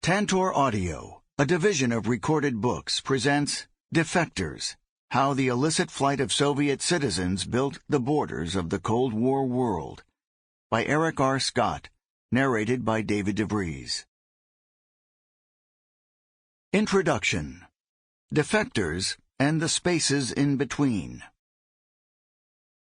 Tantor Audio, a division of Recorded Books, presents Defectors, How the Illicit Flight of Soviet Citizens Built the Borders of the Cold War World, by Erik R. Scott, narrated by David Vries. Introduction. Defectors and the Spaces in Between.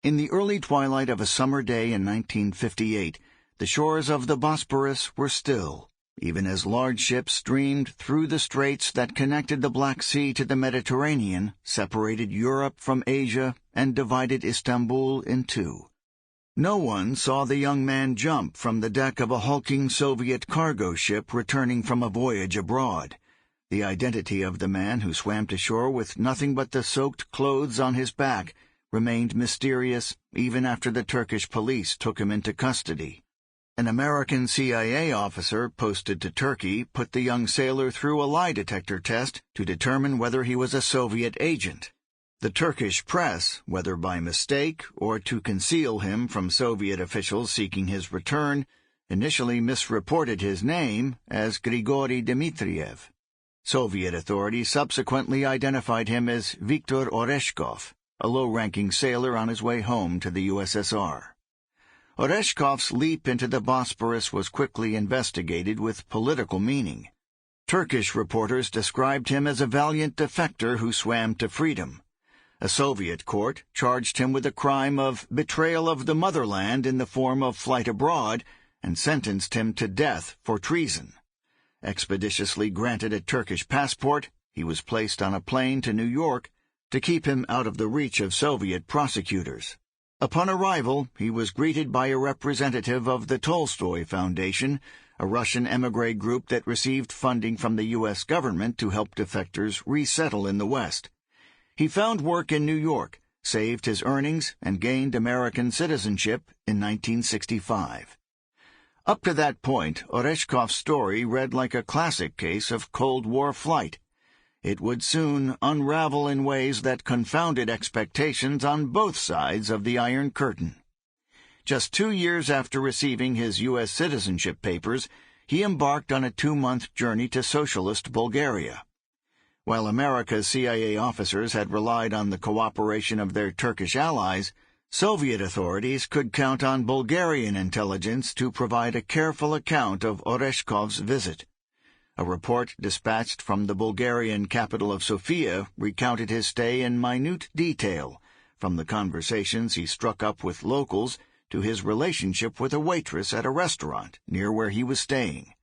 In the early twilight of a summer day in 1958, the shores of the Bosporus were still, even as large ships streamed through the straits that connected the Black Sea to the Mediterranean, separated Europe from Asia, and divided Istanbul in two. No one saw the young man jump from the deck of a hulking Soviet cargo ship returning from a voyage abroad. The identity of the man who swam to shore with nothing but the soaked clothes on his back remained mysterious even after the Turkish police took him into custody. An American CIA officer posted to Turkey put the young sailor through a lie detector test to determine whether he was a Soviet agent. The Turkish press, whether by mistake or to conceal him from Soviet officials seeking his return, initially misreported his name as Grigory Dmitriev. Soviet authorities subsequently identified him as Viktor Oreshkov, a low-ranking sailor on his way home to the USSR. Oreshkov's leap into the Bosporus was quickly investigated with political meaning. Turkish reporters described him as a valiant defector who swam to freedom. A Soviet court charged him with a crime of betrayal of the motherland in the form of flight abroad and sentenced him to death for treason. Expeditiously granted a Turkish passport, he was placed on a plane to New York to keep him out of the reach of Soviet prosecutors. Upon arrival, he was greeted by a representative of the Tolstoy Foundation, a Russian émigré group that received funding from the U.S. government to help defectors resettle in the West. He found work in New York, saved his earnings, and gained American citizenship in 1965. Up to that point, Oreshkov's story read like a classic case of Cold War flight. It would soon unravel in ways that confounded expectations on both sides of the Iron Curtain. Just 2 years after receiving his U.S. citizenship papers, he embarked on a 2-month journey to socialist Bulgaria. While America's CIA officers had relied on the cooperation of their Turkish allies, Soviet authorities could count on Bulgarian intelligence to provide a careful account of Oreshkov's visit. A report dispatched from the Bulgarian capital of Sofia recounted his stay in minute detail, from the conversations he struck up with locals to his relationship with a waitress at a restaurant near where he was staying.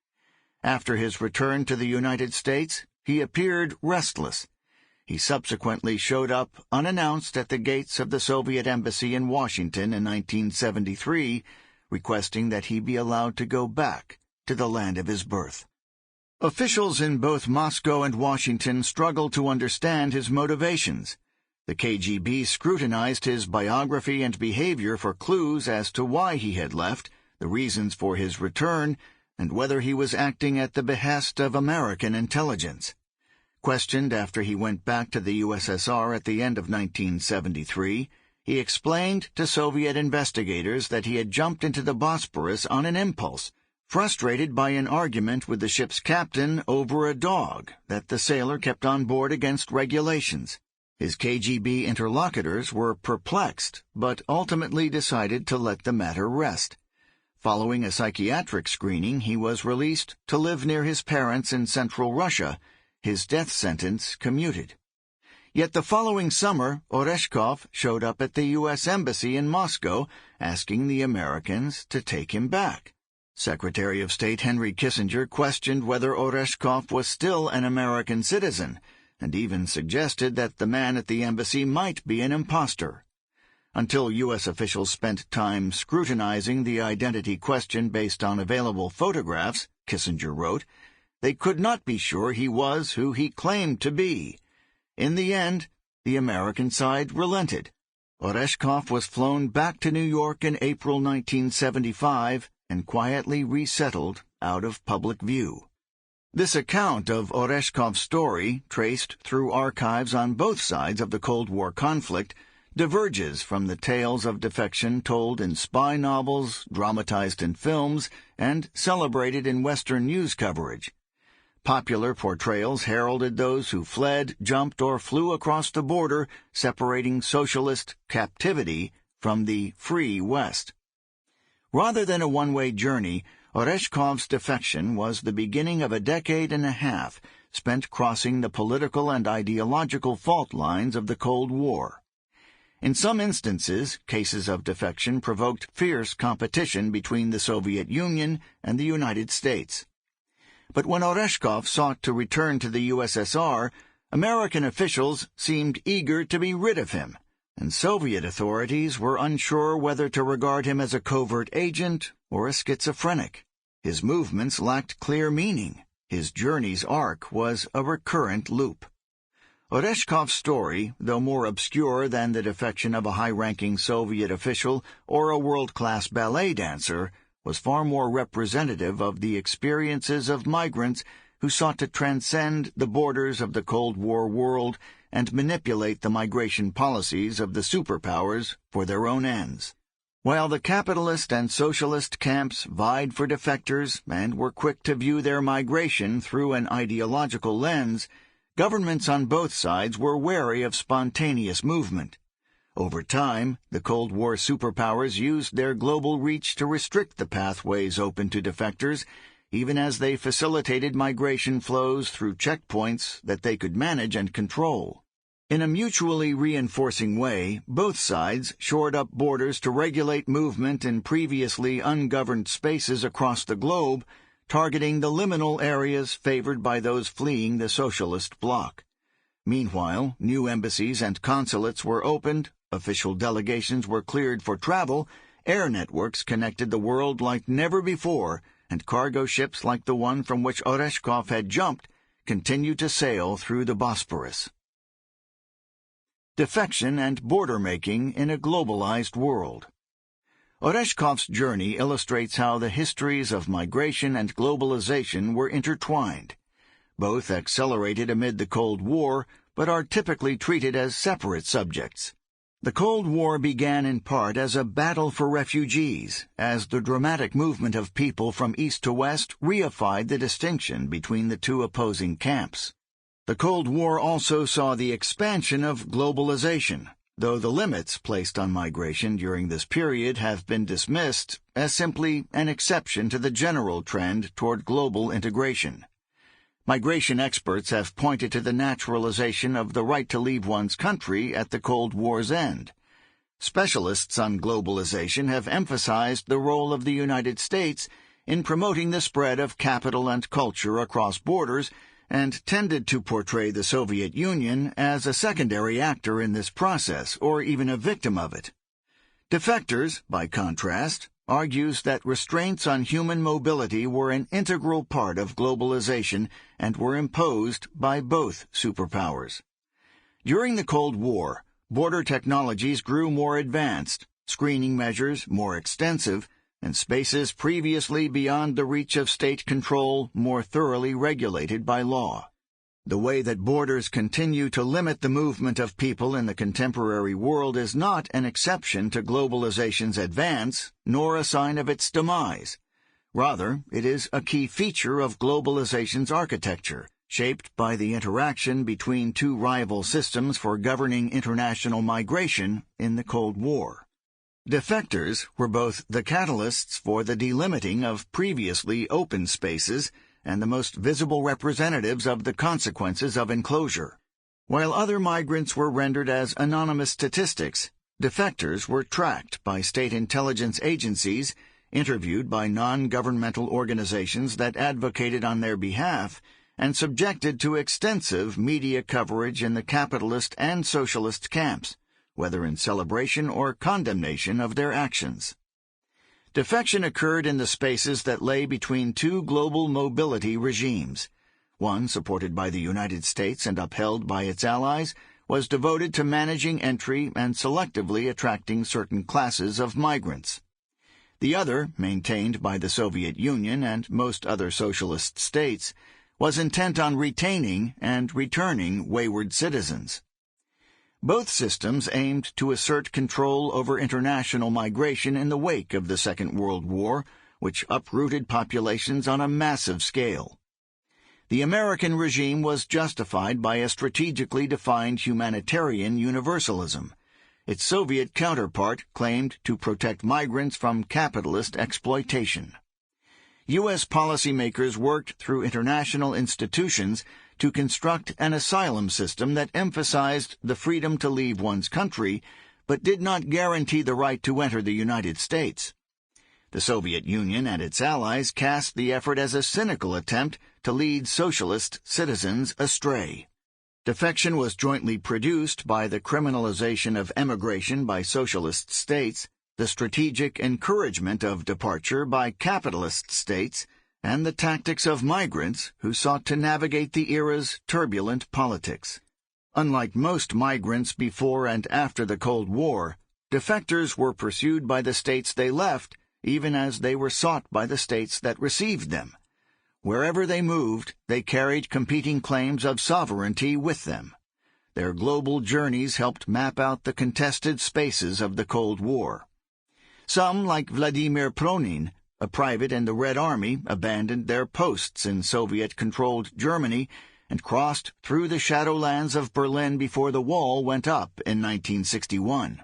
After his return to the United States, he appeared restless. He subsequently showed up unannounced at the gates of the Soviet embassy in Washington in 1973, requesting that he be allowed to go back to the land of his birth. Officials in both Moscow and Washington struggled to understand his motivations. The KGB scrutinized his biography and behavior for clues as to why he had left, the reasons for his return, and whether he was acting at the behest of American intelligence. Questioned after he went back to the USSR at the end of 1973, he explained to Soviet investigators that he had jumped into the Bosporus on an impulse, frustrated by an argument with the ship's captain over a dog that the sailor kept on board against regulations. His KGB interlocutors were perplexed, but ultimately decided to let the matter rest. Following a psychiatric screening, he was released to live near his parents in central Russia, his death sentence commuted. Yet the following summer, Oreshkov showed up at the U.S. Embassy in Moscow, asking the Americans to take him back. Secretary of State Henry Kissinger questioned whether Oreshkov was still an American citizen, and even suggested that the man at the embassy might be an imposter. Until U.S. officials spent time scrutinizing the identity question based on available photographs, Kissinger wrote, they could not be sure he was who he claimed to be. In the end, the American side relented. Oreshkov was flown back to New York in April 1975 and quietly resettled out of public view. This account of Oreshkov's story, traced through archives on both sides of the Cold War conflict, diverges from the tales of defection told in spy novels, dramatized in films, and celebrated in Western news coverage. Popular portrayals heralded those who fled, jumped, or flew across the border, separating socialist captivity from the free West. Rather than a one-way journey, Oreshkov's defection was the beginning of a decade and a half spent crossing the political and ideological fault lines of the Cold War. In some instances, cases of defection provoked fierce competition between the Soviet Union and the United States. But when Oreshkov sought to return to the USSR, American officials seemed eager to be rid of him, and Soviet authorities were unsure whether to regard him as a covert agent or a schizophrenic. His movements lacked clear meaning. His journey's arc was a recurrent loop. Oreshkov's story, though more obscure than the defection of a high-ranking Soviet official or a world-class ballet dancer, was far more representative of the experiences of migrants who sought to transcend the borders of the Cold War world and manipulate the migration policies of the superpowers for their own ends. While the capitalist and socialist camps vied for defectors and were quick to view their migration through an ideological lens, governments on both sides were wary of spontaneous movement. Over time, the Cold War superpowers used their global reach to restrict the pathways open to defectors, even as they facilitated migration flows through checkpoints that they could manage and control. In a mutually reinforcing way, both sides shored up borders to regulate movement in previously ungoverned spaces across the globe, targeting the liminal areas favored by those fleeing the socialist bloc. Meanwhile, new embassies and consulates were opened, official delegations were cleared for travel, air networks connected the world like never before, and cargo ships like the one from which Oreshkov had jumped continued to sail through the Bosporus. Defection and border-making in a globalized world. Oreshkov's journey illustrates how the histories of migration and globalization were intertwined. Both accelerated amid the Cold War, but are typically treated as separate subjects. The Cold War began in part as a battle for refugees, as the dramatic movement of people from east to west reified the distinction between the two opposing camps. The Cold War also saw the expansion of globalization, though the limits placed on migration during this period have been dismissed as simply an exception to the general trend toward global integration. Migration experts have pointed to the naturalization of the right to leave one's country at the Cold War's end. Specialists on globalization have emphasized the role of the United States in promoting the spread of capital and culture across borders and tended to portray the Soviet Union as a secondary actor in this process, or even a victim of it. Defectors, by contrast, argues that restraints on human mobility were an integral part of globalization and were imposed by both superpowers. During the Cold War, border technologies grew more advanced, screening measures more extensive, and spaces previously beyond the reach of state control more thoroughly regulated by law. The way that borders continue to limit the movement of people in the contemporary world is not an exception to globalization's advance, nor a sign of its demise. Rather, it is a key feature of globalization's architecture, shaped by the interaction between two rival systems for governing international migration in the Cold War. Defectors were both the catalysts for the delimiting of previously open spaces and the most visible representatives of the consequences of enclosure. While other migrants were rendered as anonymous statistics, defectors were tracked by state intelligence agencies, interviewed by non-governmental organizations that advocated on their behalf, and subjected to extensive media coverage in the capitalist and socialist camps, whether in celebration or condemnation of their actions. Defection occurred in the spaces that lay between two global mobility regimes. One, supported by the United States and upheld by its allies, was devoted to managing entry and selectively attracting certain classes of migrants. The other, maintained by the Soviet Union and most other socialist states, was intent on retaining and returning wayward citizens. Both systems aimed to assert control over international migration in the wake of the Second World War, which uprooted populations on a massive scale. The American regime was justified by a strategically defined humanitarian universalism. Its Soviet counterpart claimed to protect migrants from capitalist exploitation. U.S. policymakers worked through international institutions to construct an asylum system that emphasized the freedom to leave one's country, but did not guarantee the right to enter the United States. The Soviet Union and its allies cast the effort as a cynical attempt to lead socialist citizens astray. Defection was jointly produced by the criminalization of emigration by socialist states, the strategic encouragement of departure by capitalist states, and the tactics of migrants who sought to navigate the era's turbulent politics. Unlike most migrants before and after the Cold War, defectors were pursued by the states they left, even as they were sought by the states that received them. Wherever they moved, they carried competing claims of sovereignty with them. Their global journeys helped map out the contested spaces of the Cold War. Some, like Vladimir Pronin, a private in the Red Army, abandoned their posts in Soviet-controlled Germany and crossed through the shadowlands of Berlin before the wall went up in 1961.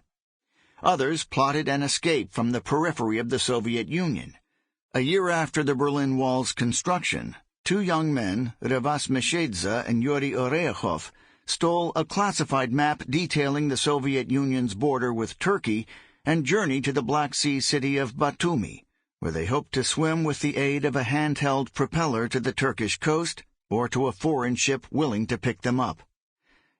Others plotted an escape from the periphery of the Soviet Union. A year after the Berlin Wall's construction, two young men, Revas Meshedza and Yuri Orekhov, stole a classified map detailing the Soviet Union's border with Turkey and journeyed to the Black Sea city of Batumi, where they hoped to swim with the aid of a handheld propeller to the Turkish coast or to a foreign ship willing to pick them up.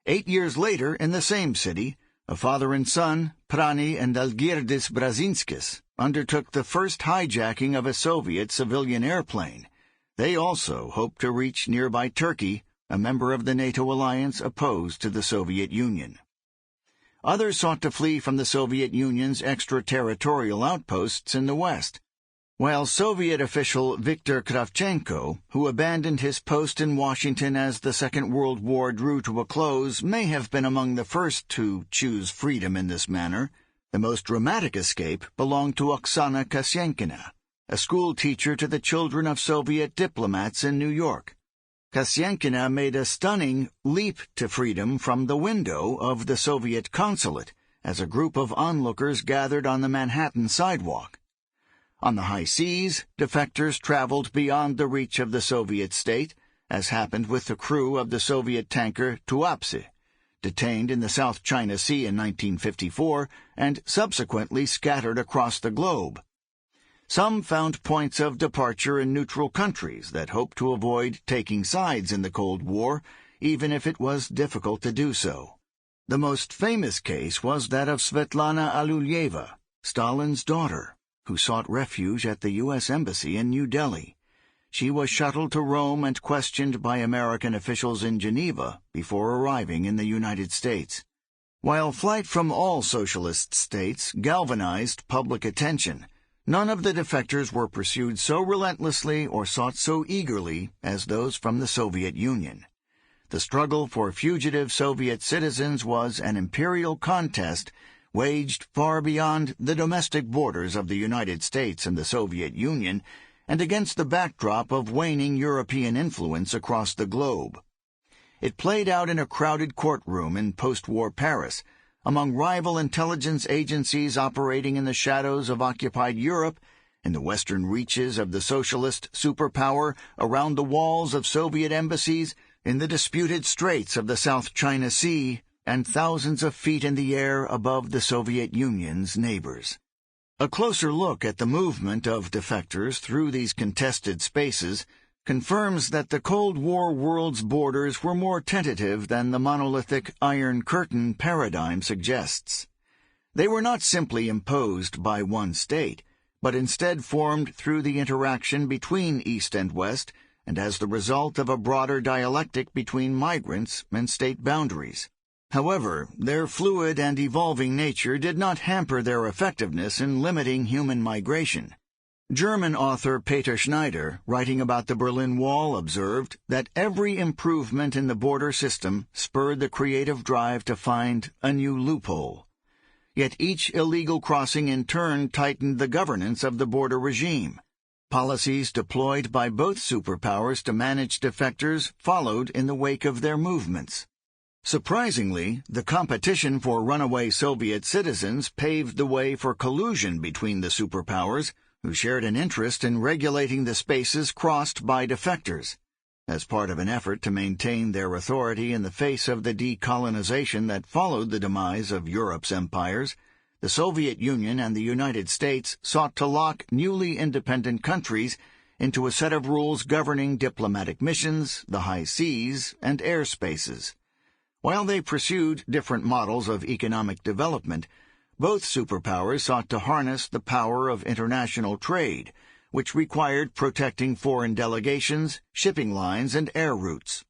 8 years later, in the same city, a father and son, Prani and Algirdis Brazinskis, undertook the first hijacking of a Soviet civilian airplane. They also hoped to reach nearby Turkey, a member of the NATO alliance opposed to the Soviet Union. Others sought to flee from the Soviet Union's extraterritorial outposts in the West, while Soviet official Viktor Kravchenko, who abandoned his post in Washington as the Second World War drew to a close, may have been among the first to choose freedom in this manner. The most dramatic escape belonged to Oksana Kasyenkina, a school teacher to the children of Soviet diplomats in New York. Kasyenkina made a stunning leap to freedom from the window of the Soviet consulate as a group of onlookers gathered on the Manhattan sidewalk. On the high seas, defectors traveled beyond the reach of the Soviet state, as happened with the crew of the Soviet tanker Tuapse, detained in the South China Sea in 1954 and subsequently scattered across the globe. Some found points of departure in neutral countries that hoped to avoid taking sides in the Cold War, even if it was difficult to do so. The most famous case was that of Svetlana Alulyeva, Stalin's daughter, who sought refuge at the U.S. Embassy in New Delhi. She was shuttled to Rome and questioned by American officials in Geneva before arriving in the United States. While flight from all socialist states galvanized public attention, none of the defectors were pursued so relentlessly or sought so eagerly as those from the Soviet Union. The struggle for fugitive Soviet citizens was an imperial contest waged far beyond the domestic borders of the United States and the Soviet Union, and against the backdrop of waning European influence across the globe. It played out in a crowded courtroom in post-war Paris, among rival intelligence agencies operating in the shadows of occupied Europe, in the western reaches of the socialist superpower, around the walls of Soviet embassies, in the disputed straits of the South China Sea, and thousands of feet in the air above the Soviet Union's neighbors. A closer look at the movement of defectors through these contested spaces confirms that the Cold War world's borders were more tentative than the monolithic Iron Curtain paradigm suggests. They were not simply imposed by one state, but instead formed through the interaction between East and West and as the result of a broader dialectic between migrants and state boundaries. However, their fluid and evolving nature did not hamper their effectiveness in limiting human migration. German author Peter Schneider, writing about the Berlin Wall, observed that every improvement in the border system spurred the creative drive to find a new loophole. Yet each illegal crossing in turn tightened the governance of the border regime. Policies deployed by both superpowers to manage defectors followed in the wake of their movements. Surprisingly, the competition for runaway Soviet citizens paved the way for collusion between the superpowers, who shared an interest in regulating the spaces crossed by defectors. As part of an effort to maintain their authority in the face of the decolonization that followed the demise of Europe's empires, the Soviet Union and the United States sought to lock newly independent countries into a set of rules governing diplomatic missions, the high seas, and airspaces. While they pursued different models of economic development, both superpowers sought to harness the power of international trade, which required protecting foreign delegations, shipping lines, and air routes.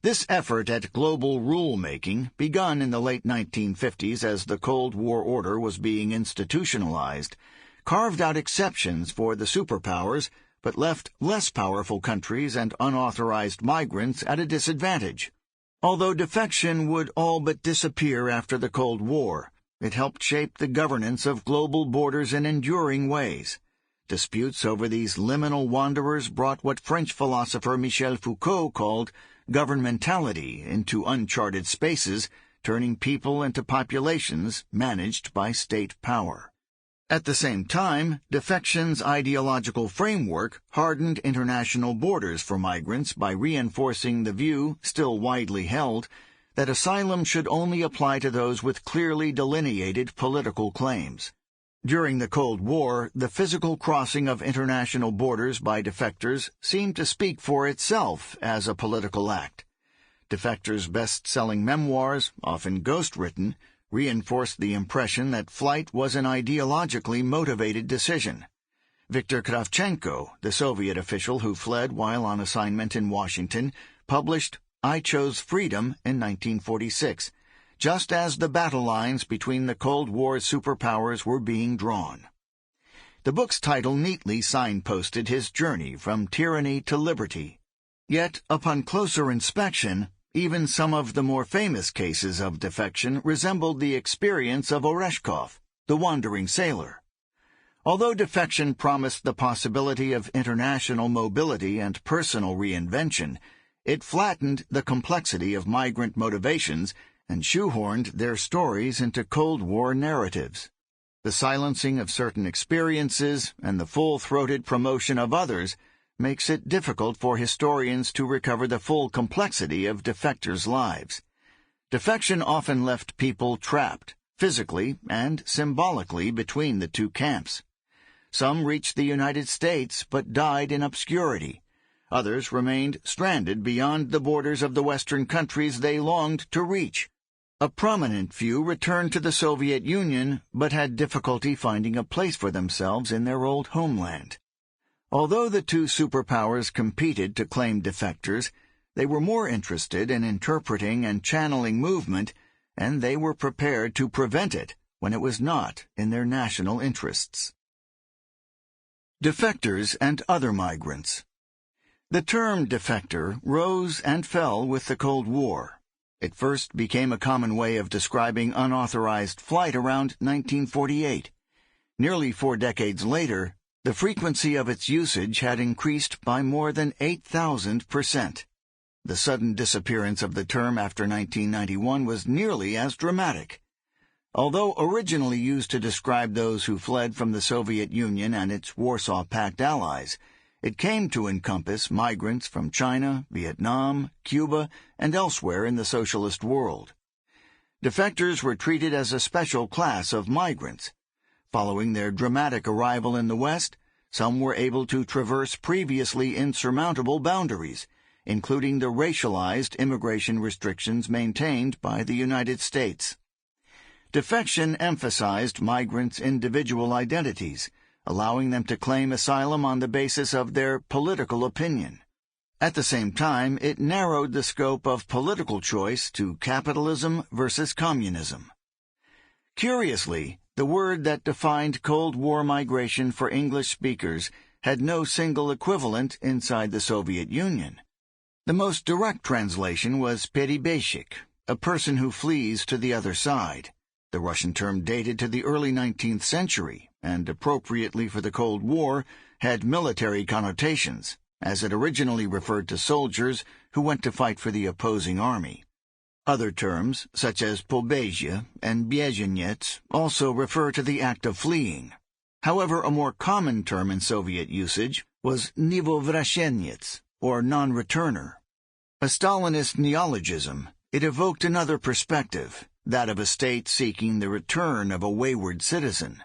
This effort at global rule-making begun in the late 1950s as the Cold War order was being institutionalized, carved out exceptions for the superpowers, but left less powerful countries and unauthorized migrants at a disadvantage. Although defection would all but disappear after the Cold War, it helped shape the governance of global borders in enduring ways. Disputes over these liminal wanderers brought what French philosopher Michel Foucault called governmentality into uncharted spaces, turning people into populations managed by state power. At the same time, defection's ideological framework hardened international borders for migrants by reinforcing the view, still widely held, that asylum should only apply to those with clearly delineated political claims. During the Cold War, the physical crossing of international borders by defectors seemed to speak for itself as a political act. Defectors' best-selling memoirs, often ghost-written, reinforced the impression that flight was an ideologically motivated decision. Viktor Kravchenko, the Soviet official who fled while on assignment in Washington, published I Chose Freedom in 1946, just as the battle lines between the Cold War's superpowers were being drawn. The book's title neatly signposted his journey from tyranny to liberty. Yet, upon closer inspection, even some of the more famous cases of defection resembled the experience of Oreshkov, the wandering sailor. Although defection promised the possibility of international mobility and personal reinvention, it flattened the complexity of migrant motivations and shoehorned their stories into Cold War narratives. The silencing of certain experiences and the full-throated promotion of others makes it difficult for historians to recover the full complexity of defectors' lives. Defection often left people trapped, physically and symbolically, between the two camps. Some reached the United States but died in obscurity. Others remained stranded beyond the borders of the Western countries they longed to reach. A prominent few returned to the Soviet Union but had difficulty finding a place for themselves in their old homeland. Although the two superpowers competed to claim defectors, they were more interested in interpreting and channeling movement, and they were prepared to prevent it when it was not in their national interests. Defectors and other migrants. The term defector rose and fell with the Cold War. It first became a common way of describing unauthorized flight around 1948. Nearly 4 decades later, the frequency of its usage had increased by more than 8,000%. The sudden disappearance of the term after 1991 was nearly as dramatic. Although originally used to describe those who fled from the Soviet Union and its Warsaw Pact allies, it came to encompass migrants from China, Vietnam, Cuba, and elsewhere in the socialist world. Defectors were treated as a special class of migrants. Following their dramatic arrival in the West, some were able to traverse previously insurmountable boundaries, including the racialized immigration restrictions maintained by the United States. Defection emphasized migrants' individual identities, allowing them to claim asylum on the basis of their political opinion. At the same time, it narrowed the scope of political choice to capitalism versus communism. Curiously, the word that defined Cold War migration for English speakers had no single equivalent inside the Soviet Union. The most direct translation was перебежчик, a person who flees to the other side. The Russian term dated to the early 19th century, and appropriately for the Cold War, had military connotations, as it originally referred to soldiers who went to fight for the opposing army. Other terms, such as pobezia and bieżeniec, also refer to the act of fleeing. However, a more common term in Soviet usage was niewowraceniec, or non-returner. A Stalinist neologism, it evoked another perspective, that of a state seeking the return of a wayward citizen.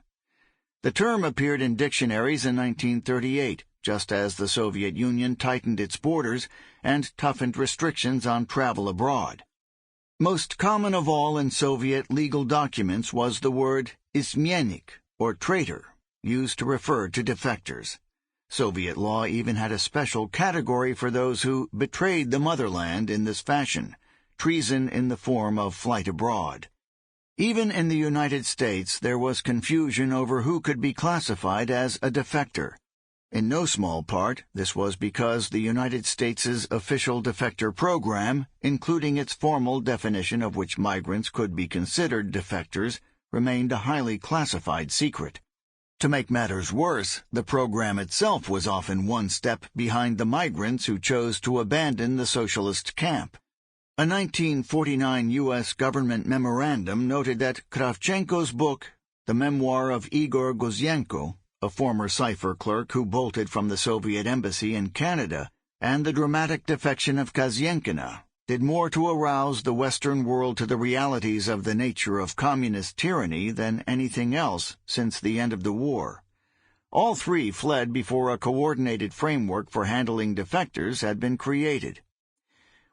The term appeared in dictionaries in 1938, just as the Soviet Union tightened its borders and toughened restrictions on travel abroad. Most common of all in Soviet legal documents was the word izmennik, or traitor, used to refer to defectors. Soviet law even had a special category for those who betrayed the motherland in this fashion, treason in the form of flight abroad. Even in the United States there was confusion over who could be classified as a defector. In no small part, this was because the United States' official defector program, including its formal definition of which migrants could be considered defectors, remained a highly classified secret. To make matters worse, the program itself was often one step behind the migrants who chose to abandon the socialist camp. A 1949 U.S. government memorandum noted that Kravchenko's book, The Memoir of Igor Gozyenko, a former cipher clerk who bolted from the Soviet embassy in Canada, and the dramatic defection of Kazyenkina, did more to arouse the Western world to the realities of the nature of communist tyranny than anything else since the end of the war. All three fled before a coordinated framework for handling defectors had been created.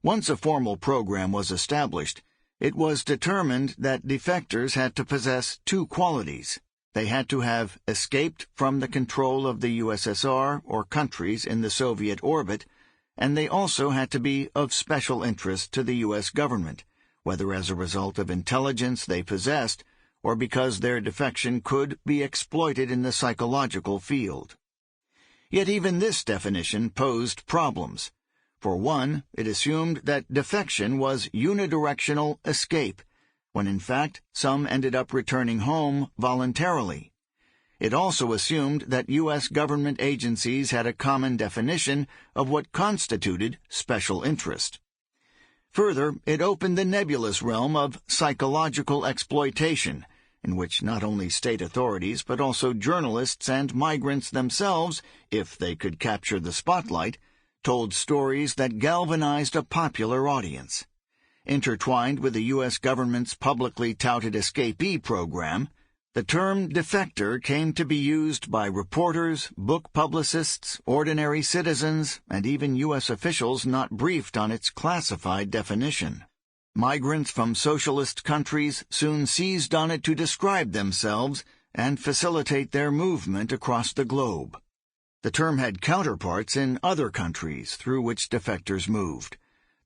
Once a formal program was established, it was determined that defectors had to possess two qualities. They had to have escaped from the control of the USSR or countries in the Soviet orbit, and they also had to be of special interest to the U.S. government, whether as a result of intelligence they possessed or because their defection could be exploited in the psychological field. Yet even this definition posed problems. For one, it assumed that defection was unidirectional escape, when in fact some ended up returning home voluntarily. It also assumed that U.S. government agencies had a common definition of what constituted special interest. Further, it opened the nebulous realm of psychological exploitation, in which not only state authorities but also journalists and migrants themselves, if they could capture the spotlight, told stories that galvanized a popular audience. Intertwined with the U.S. government's publicly touted escapee program, the term defector came to be used by reporters, book publicists, ordinary citizens, and even U.S. officials not briefed on its classified definition. Migrants from socialist countries soon seized on it to describe themselves and facilitate their movement across the globe. The term had counterparts in other countries through which defectors moved.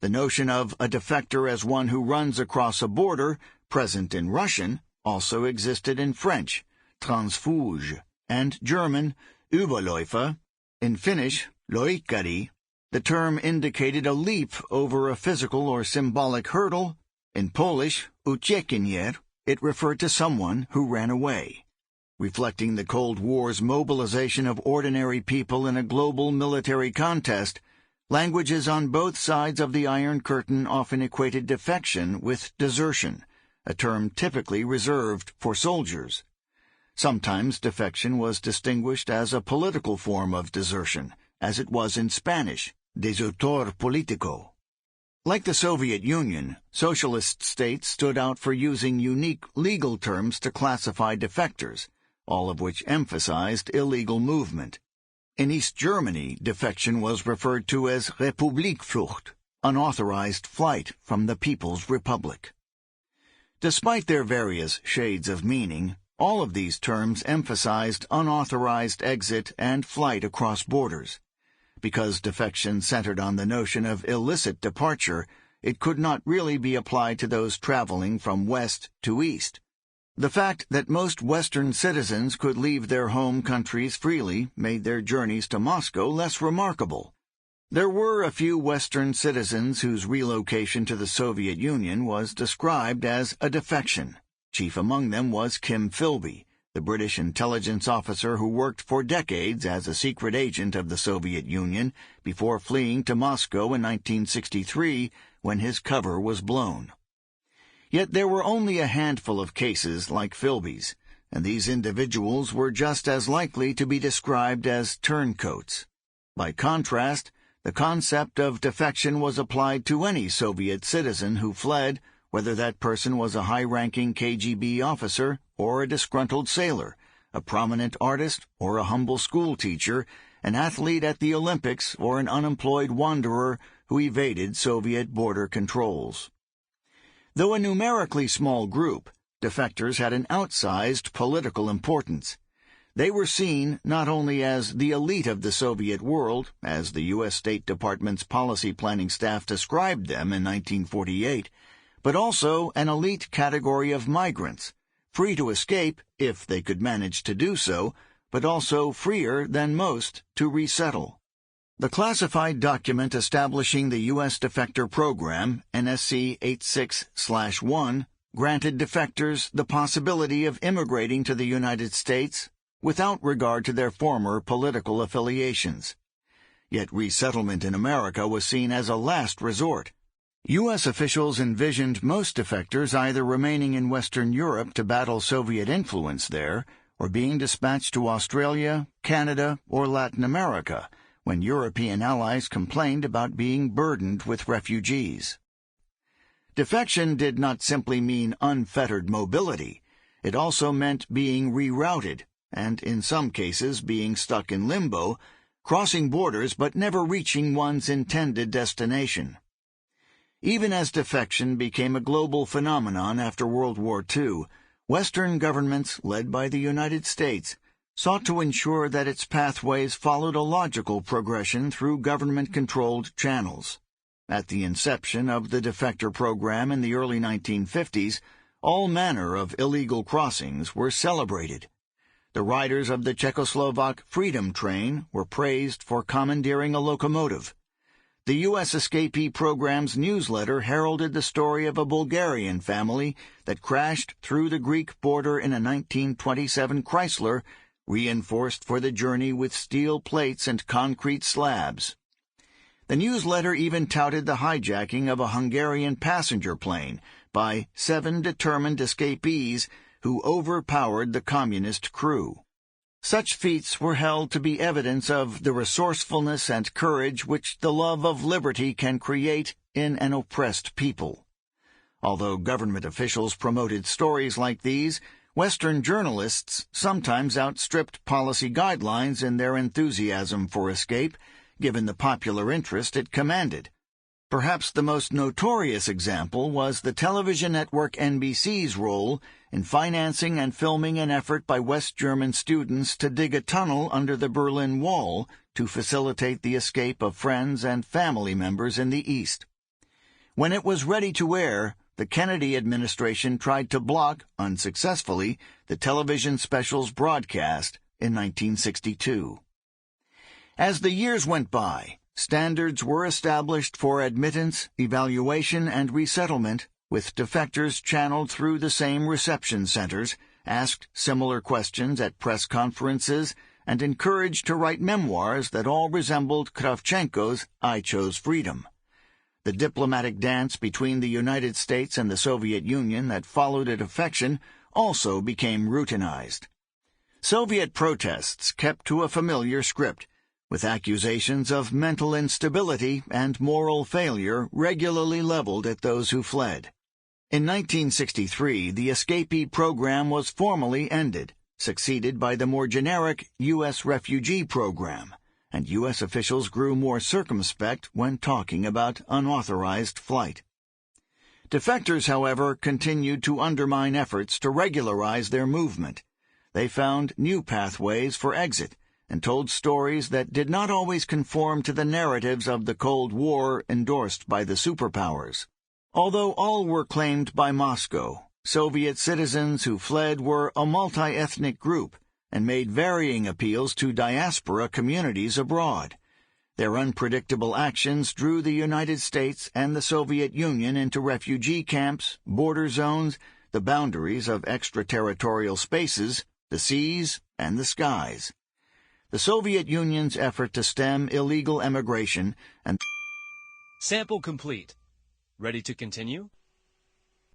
The notion of a defector as one who runs across a border, present in Russian, also existed in French, transfuge, and German, Überläufer. In Finnish, loikkari, the term indicated a leap over a physical or symbolic hurdle. In Polish, uciekinier, it referred to someone who ran away. Reflecting the Cold War's mobilization of ordinary people in a global military contest, languages on both sides of the Iron Curtain often equated defection with desertion, a term typically reserved for soldiers. Sometimes defection was distinguished as a political form of desertion, as it was in Spanish, desertor político. Like the Soviet Union, socialist states stood out for using unique legal terms to classify defectors, all of which emphasized illegal movement. In East Germany, defection was referred to as Republikflucht, unauthorized flight from the People's Republic. Despite their various shades of meaning, all of these terms emphasized unauthorized exit and flight across borders. Because defection centered on the notion of illicit departure, it could not really be applied to those traveling from west to east. The fact that most Western citizens could leave their home countries freely made their journeys to Moscow less remarkable. There were a few Western citizens whose relocation to the Soviet Union was described as a defection. Chief among them was Kim Philby, the British intelligence officer who worked for decades as a secret agent of the Soviet Union before fleeing to Moscow in 1963 when his cover was blown. Yet there were only a handful of cases like Philby's, and these individuals were just as likely to be described as turncoats. By contrast, the concept of defection was applied to any Soviet citizen who fled, whether that person was a high-ranking KGB officer or a disgruntled sailor, a prominent artist or a humble schoolteacher, an athlete at the Olympics or an unemployed wanderer who evaded Soviet border controls. Though a numerically small group, defectors had an outsized political importance. They were seen not only as the elite of the Soviet world, as the U.S. State Department's policy planning staff described them in 1948, but also an elite category of migrants, free to escape if they could manage to do so, but also freer than most to resettle. The classified document establishing the U.S. Defector Program, NSC 86/1, granted defectors the possibility of immigrating to the United States without regard to their former political affiliations. Yet resettlement in America was seen as a last resort. U.S. officials envisioned most defectors either remaining in Western Europe to battle Soviet influence there, or being dispatched to Australia, Canada, or Latin America, when European allies complained about being burdened with refugees. Defection did not simply mean unfettered mobility. It also meant being rerouted, and in some cases being stuck in limbo, crossing borders but never reaching one's intended destination. Even as defection became a global phenomenon after World War II, Western governments, led by the United States, sought to ensure that its pathways followed a logical progression through government-controlled channels. At the inception of the Defector program in the early 1950s, all manner of illegal crossings were celebrated. The riders of the Czechoslovak Freedom Train were praised for commandeering a locomotive. The U.S. Escapee program's newsletter heralded the story of a Bulgarian family that crashed through the Greek border in a 1927 Chrysler, reinforced for the journey with steel plates and concrete slabs. The newsletter even touted the hijacking of a Hungarian passenger plane by 7 determined escapees who overpowered the communist crew. Such feats were held to be evidence of the resourcefulness and courage which the love of liberty can create in an oppressed people. Although government officials promoted stories like these, Western journalists sometimes outstripped policy guidelines in their enthusiasm for escape, given the popular interest it commanded. Perhaps the most notorious example was the television network NBC's role in financing and filming an effort by West German students to dig a tunnel under the Berlin Wall to facilitate the escape of friends and family members in the East. When it was ready to air, the Kennedy administration tried to block, unsuccessfully, the television special's broadcast in 1962. As the years went by, standards were established for admittance, evaluation, and resettlement, with defectors channeled through the same reception centers, asked similar questions at press conferences, and encouraged to write memoirs that all resembled Kravchenko's I Chose Freedom. The diplomatic dance between the United States and the Soviet Union that followed a defection also became routinized. Soviet protests kept to a familiar script, with accusations of mental instability and moral failure regularly leveled at those who fled. In 1963, the escapee program was formally ended, succeeded by the more generic U.S. refugee program, and U.S. officials grew more circumspect when talking about unauthorized flight. Defectors, however, continued to undermine efforts to regularize their movement. They found new pathways for exit and told stories that did not always conform to the narratives of the Cold War endorsed by the superpowers. Although all were claimed by Moscow, Soviet citizens who fled were a multi-ethnic group and made varying appeals to diaspora communities abroad. Their unpredictable actions drew the United States and the Soviet Union into refugee camps, border zones, the boundaries of extraterritorial spaces, the seas, and the skies. The Soviet Union's effort to stem illegal emigration and Sample complete. Ready to continue?